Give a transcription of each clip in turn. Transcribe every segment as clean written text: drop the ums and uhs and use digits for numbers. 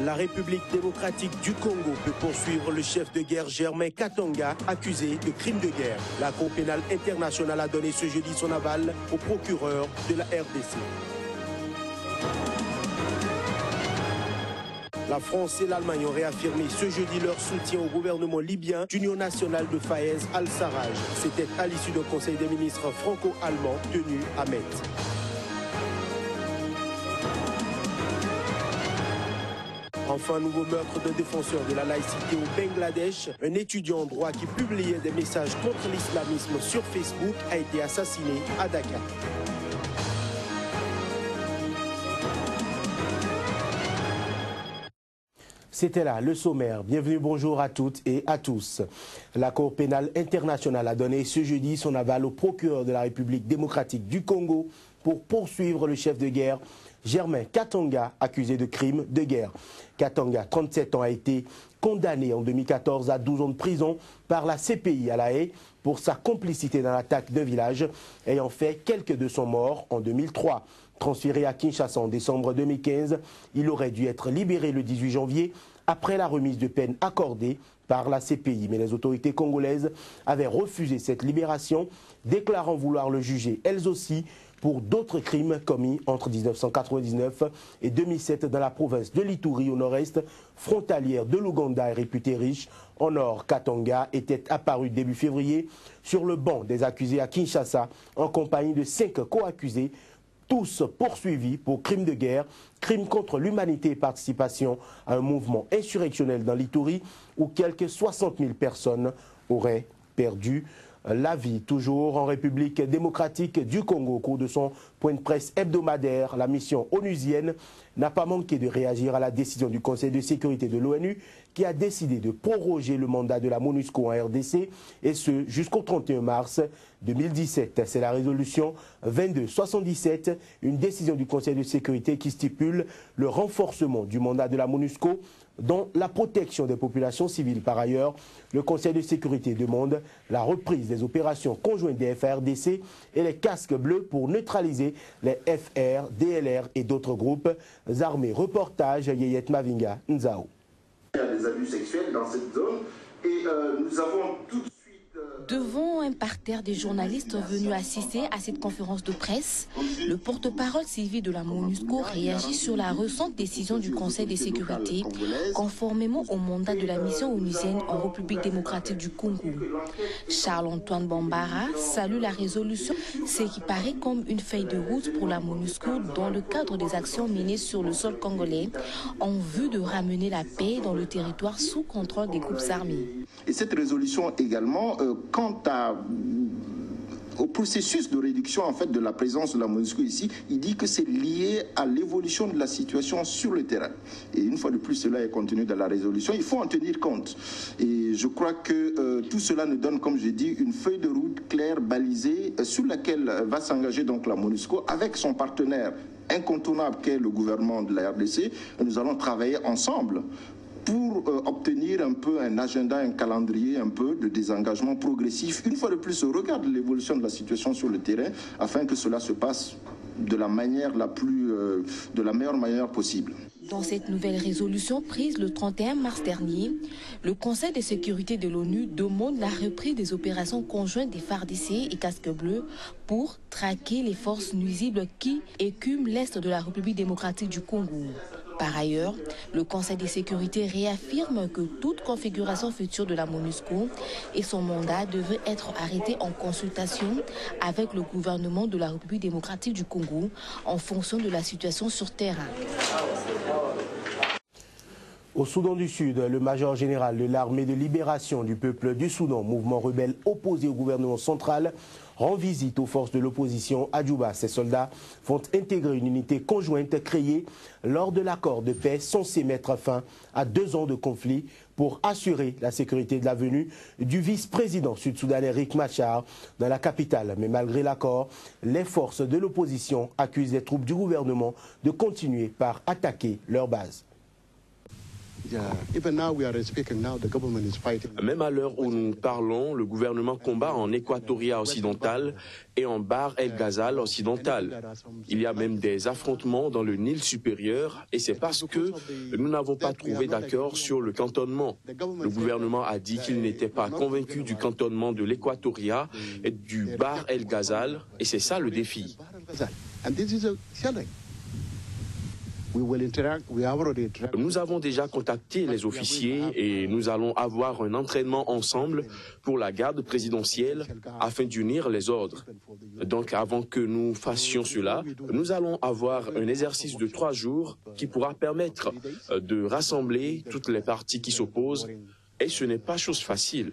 La République démocratique du Congo peut poursuivre le chef de guerre Germain Katanga, accusé de crimes de guerre. La Cour pénale internationale a donné ce jeudi son aval au procureur de la RDC. La France et l'Allemagne ont réaffirmé ce jeudi leur soutien au gouvernement libyen d'Union nationale de Fayez al-Sarraj. C'était à l'issue d'un conseil des ministres franco-allemand tenu à Metz. Enfin, nouveau meurtre d'un défenseur de la laïcité au Bangladesh. Un étudiant en droit qui publiait des messages contre l'islamisme sur Facebook a été assassiné à Dakar. C'était là le sommaire. Bienvenue, bonjour à toutes et à tous. La Cour pénale internationale a donné ce jeudi son aval au procureur de la République démocratique du Congo pour poursuivre le chef de guerre Germain Katanga, accusé de crimes de guerre. Katanga, 37 ans, a été condamné en 2014 à 12 ans de prison par la CPI à La Haye pour sa complicité dans l'attaque d'un village ayant fait quelques de son morts en 2003. Transféré à Kinshasa en décembre 2015, il aurait dû être libéré le 18 janvier après la remise de peine accordée par la CPI. Mais les autorités congolaises avaient refusé cette libération, déclarant vouloir le juger elles aussi pour d'autres crimes commis entre 1999 et 2007 dans la province de l'Ituri au nord-est, frontalière de l'Ouganda et réputée riche en or. Katanga était apparu début février sur le banc des accusés à Kinshasa en compagnie de 5 co-accusés, tous poursuivis pour crimes de guerre, crimes contre l'humanité et participation à un mouvement insurrectionnel dans l'Ituri où quelques 60 000 personnes auraient perdu la vie. Toujours en République démocratique du Congo, au cours de son point de presse hebdomadaire, la mission onusienne n'a pas manqué de réagir à la décision du Conseil de sécurité de l'ONU qui a décidé de proroger le mandat de la MONUSCO en RDC et ce jusqu'au 31 mars 2017. C'est la résolution 2277, une décision du Conseil de sécurité qui stipule le renforcement du mandat de la MONUSCO dans la protection des populations civiles. Par ailleurs, le Conseil de sécurité demande la reprise des opérations conjointes des FARDC et les casques bleus pour neutraliser les FR, DLR et d'autres groupes armés. Reportage Yeyet Mavinga Nzao. Il y a des abus sexuels dans cette zone et nous avons tout de suite... Devant un parterre des journalistes venus assister à cette conférence de presse, le porte-parole civil de la MONUSCO réagit sur la récente décision du Conseil de sécurité conformément au mandat de la mission onusienne en République démocratique du Congo. Charles-Antoine Bambara salue la résolution, ce qui paraît comme une feuille de route pour la MONUSCO dans le cadre des actions menées sur le sol congolais en vue de ramener la paix dans le territoire sous contrôle des groupes armés. Et cette résolution également, quant au processus de réduction en fait de la présence de la MONUSCO ici, il dit que c'est lié à l'évolution de la situation sur le terrain. Et une fois de plus, cela est contenu dans la résolution. Il faut en tenir compte. Et je crois que tout cela nous donne, comme j'ai dit, une feuille de route claire, balisée, sur laquelle va s'engager donc la MONUSCO avec son partenaire incontournable qu'est le gouvernement de la RDC. Et nous allons travailler ensemble pour obtenir un peu un agenda, un calendrier un peu de désengagement progressif, une fois de plus au regard de l'évolution de la situation sur le terrain, afin que cela se passe de la manière de la meilleure manière possible. Dans cette nouvelle résolution prise le 31 mars dernier, le Conseil de sécurité de l'ONU demande la reprise des opérations conjointes des FARDC et Casques Bleus pour traquer les forces nuisibles qui écument l'est de la République démocratique du Congo. Par ailleurs, le Conseil de sécurité réaffirme que toute configuration future de la MONUSCO et son mandat devraient être arrêtés en consultation avec le gouvernement de la République démocratique du Congo en fonction de la situation sur terrain. Au Soudan du Sud, le major général de l'armée de libération du peuple du Soudan, mouvement rebelle opposé au gouvernement central, rend visite aux forces de l'opposition à Djouba. Ces soldats vont intégrer une unité conjointe créée lors de l'accord de paix censé mettre fin à 2 ans de conflit pour assurer la sécurité de la venue du vice-président sud-soudanais Riek Machar dans la capitale. Mais malgré l'accord, les forces de l'opposition accusent les troupes du gouvernement de continuer par attaquer leur base. Même à l'heure où nous parlons, le gouvernement combat en Équatoria occidental et en Bahr el Ghazal occidental. Il y a même des affrontements dans le Nil supérieur et c'est parce que nous n'avons pas trouvé d'accord sur le cantonnement. Le gouvernement a dit qu'il n'était pas convaincu du cantonnement de l'Équatoria et du Bahr el Ghazal et c'est ça le défi. Nous avons déjà contacté les officiers et nous allons avoir un entraînement ensemble pour la garde présidentielle afin d'unir les ordres. Donc avant que nous fassions cela, nous allons avoir un exercice de 3 jours qui pourra permettre de rassembler toutes les parties qui s'opposent et ce n'est pas chose facile.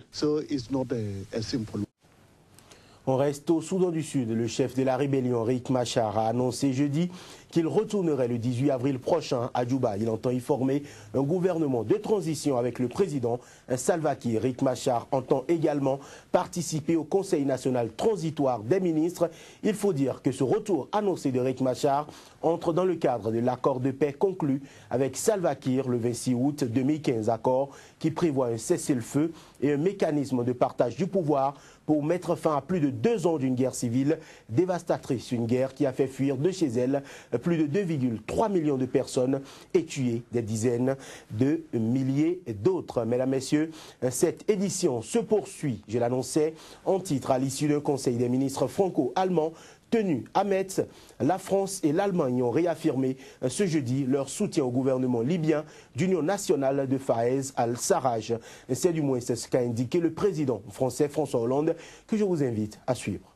On reste au Soudan du Sud. Le chef de la rébellion, Riek Machar, a annoncé jeudi qu'il retournerait le 18 avril prochain à Djouba. Il entend y former un gouvernement de transition avec le président Salva Kiir. Riek Machar entend également participer au Conseil national transitoire des ministres. Il faut dire que ce retour annoncé de Riek Machar entre dans le cadre de l'accord de paix conclu avec Salva Kiir le 26 août 2015, accord qui prévoit un cessez-le-feu et un mécanisme de partage du pouvoir pour mettre fin à plus de 2 ans d'une guerre civile dévastatrice, une guerre qui a fait fuir de chez elle plus de 2,3 millions de personnes et tué des dizaines de milliers d'autres. Mesdames, Messieurs, cette édition se poursuit, je l'annonçais, en titre à l'issue d'un conseil des ministres franco-allemands tenu à Metz. La France et l'Allemagne ont réaffirmé ce jeudi leur soutien au gouvernement libyen d'union nationale de Fayez al-Sarraj. C'est du moins ce qu'a indiqué le président français François Hollande, que je vous invite à suivre.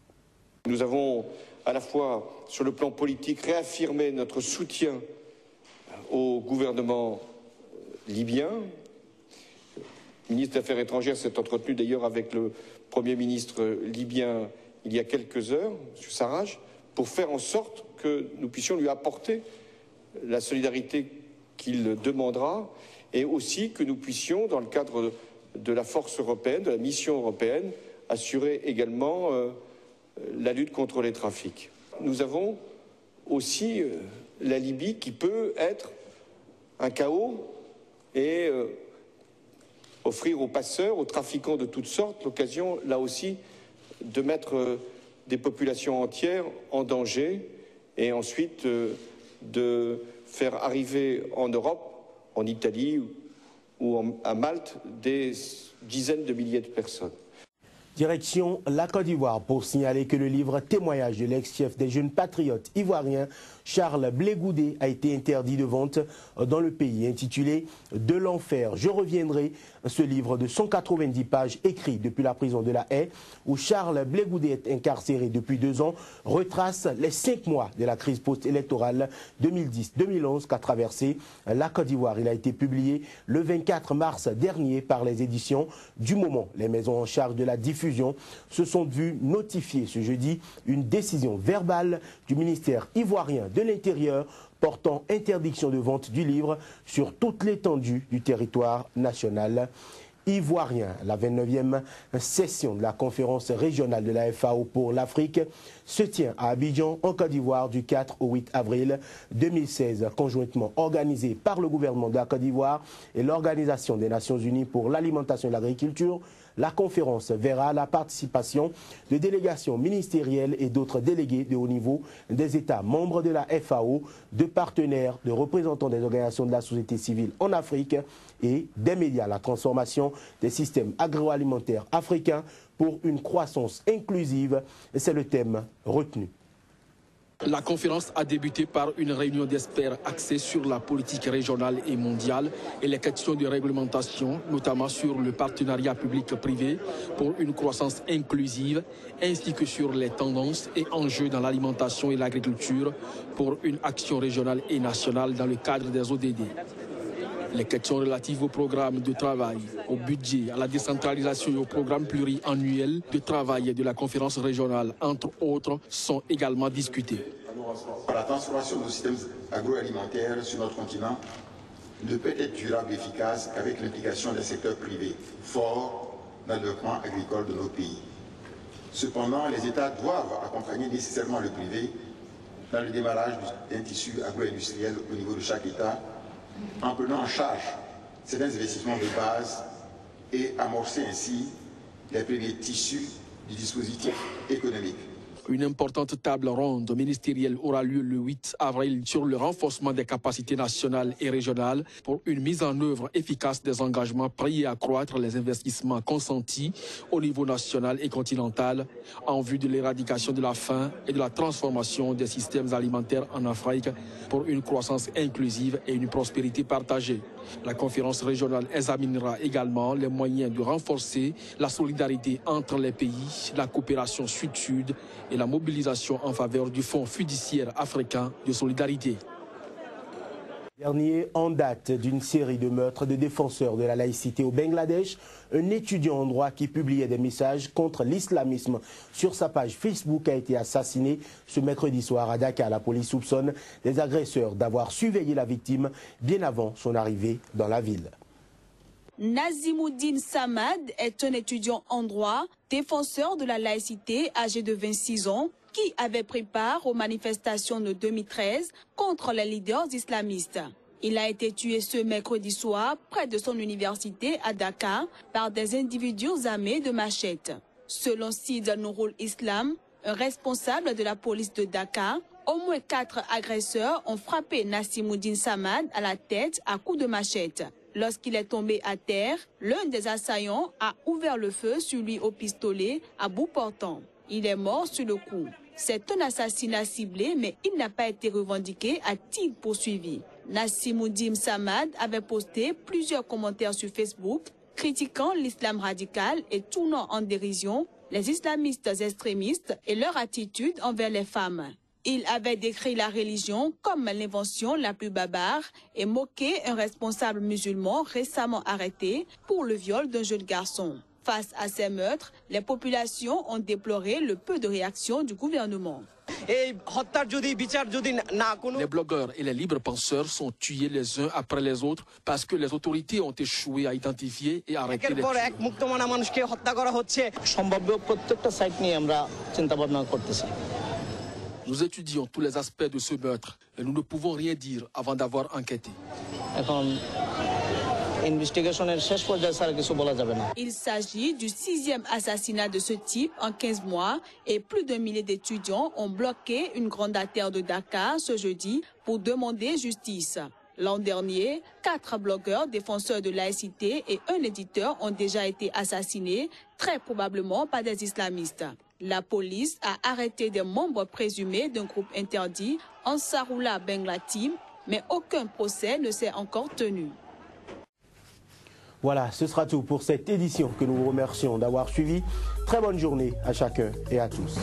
Nous avons à la fois sur le plan politique réaffirmé notre soutien au gouvernement libyen. Le ministre des Affaires étrangères s'est entretenu d'ailleurs avec le Premier ministre libyen il y a quelques heures, M. Sarraj, pour faire en sorte que nous puissions lui apporter la solidarité qu'il demandera et aussi que nous puissions, dans le cadre de la force européenne, de la mission européenne, assurer également la lutte contre les trafics. Nous avons aussi la Libye qui peut être un chaos et offrir aux passeurs, aux trafiquants de toutes sortes, l'occasion, là aussi, de mettre des populations entières en danger et ensuite de faire arriver en Europe, en Italie ou à Malte, des dizaines de milliers de personnes. Direction la Côte d'Ivoire pour signaler que le livre témoignage de l'ex-chef des jeunes patriotes ivoiriens, Charles Blé Goudé, a été interdit de vente dans le pays, intitulé « De l'enfer ». Je reviendrai, ce livre de 190 pages écrit depuis la prison de la Haye, où Charles Blé Goudé est incarcéré depuis 2 ans, retrace les 5 mois de la crise post-électorale 2010-2011 qu'a traversé la Côte d'Ivoire. Il a été publié le 24 mars dernier par les éditions du Moment. Les maisons en charge de la diffusion se sont vues notifier ce jeudi une décision verbale du ministère ivoirien de l'Intérieur portant interdiction de vente du livre sur toute l'étendue du territoire national ivoirien. La 29e session de la conférence régionale de la FAO pour l'Afrique se tient à Abidjan, en Côte d'Ivoire, du 4 au 8 avril 2016, conjointement organisée par le gouvernement de la Côte d'Ivoire et l'Organisation des Nations Unies pour l'alimentation et l'agriculture. La conférence verra la participation de délégations ministérielles et d'autres délégués de haut niveau des États membres de la FAO, de partenaires, de représentants des organisations de la société civile en Afrique et des médias. La transformation des systèmes agroalimentaires africains pour une croissance inclusive, c'est le thème retenu. La conférence a débuté par une réunion d'experts axée sur la politique régionale et mondiale et les questions de réglementation, notamment sur le partenariat public-privé pour une croissance inclusive, ainsi que sur les tendances et enjeux dans l'alimentation et l'agriculture pour une action régionale et nationale dans le cadre des ODD. Les questions relatives au programme de travail, au budget, à la décentralisation et au programme pluriannuel de travail de la conférence régionale, entre autres, sont également discutées. La transformation de nos systèmes agroalimentaires sur notre continent ne peut être durable et efficace qu'avec l'implication des secteurs privés forts dans le développement agricole de nos pays. Cependant, les États doivent accompagner nécessairement le privé dans le démarrage d'un tissu agro-industriel au niveau de chaque État, en prenant en charge certains investissements de base et amorcer ainsi les premiers tissus du dispositif économique. Une importante table ronde ministérielle aura lieu le 8 avril sur le renforcement des capacités nationales et régionales pour une mise en œuvre efficace des engagements pris et accroître les investissements consentis au niveau national et continental en vue de l'éradication de la faim et de la transformation des systèmes alimentaires en Afrique pour une croissance inclusive et une prospérité partagée. La conférence régionale examinera également les moyens de renforcer la solidarité entre les pays, la coopération sud-sud et la mobilisation en faveur du Fonds fiduciaire africain de solidarité. Dernier en date d'une série de meurtres de défenseurs de la laïcité au Bangladesh, un étudiant en droit qui publiait des messages contre l'islamisme sur sa page Facebook a été assassiné ce mercredi soir à Dakar. La police soupçonne des agresseurs d'avoir surveillé la victime bien avant son arrivée dans la ville. Nazimuddin Samad est un étudiant en droit, défenseur de la laïcité âgé de 26 ans, qui avait pris part aux manifestations de 2013 contre les leaders islamistes. Il a été tué ce mercredi soir près de son université à Dakar par des individus armés de machettes. Selon Sid Nourul Islam, un responsable de la police de Dakar, au moins 4 agresseurs ont frappé Nazimuddin Samad à la tête à coups de machette. Lorsqu'il est tombé à terre, l'un des assaillants a ouvert le feu sur lui au pistolet à bout portant. Il est mort sur le coup. C'est un assassinat ciblé, mais il n'a pas été revendiqué, a-t-il poursuivi. Nazimuddin Samad avait posté plusieurs commentaires sur Facebook critiquant l'islam radical et tournant en dérision les islamistes extrémistes et leur attitude envers les femmes. Il avait décrit la religion comme l'invention la plus barbare et moqué un responsable musulman récemment arrêté pour le viol d'un jeune garçon. Face à ces meurtres, les populations ont déploré le peu de réaction du gouvernement. Les blogueurs et les libres penseurs sont tués les uns après les autres parce que les autorités ont échoué à identifier et arrêter les tueurs. Nous étudions tous les aspects de ce meurtre et nous ne pouvons rien dire avant d'avoir enquêté. Il s'agit du 6e assassinat de ce type en 15 mois et plus d'1 millier d'étudiants ont bloqué une grande artère de Dakar ce jeudi pour demander justice. L'an dernier, 4 blogueurs défenseurs de laïcité et un éditeur ont déjà été assassinés, très probablement par des islamistes. La police a arrêté des membres présumés d'un groupe interdit, Ansarullah Benglati, mais aucun procès ne s'est encore tenu. Voilà, ce sera tout pour cette édition que nous vous remercions d'avoir suivi. Très bonne journée à chacun et à tous.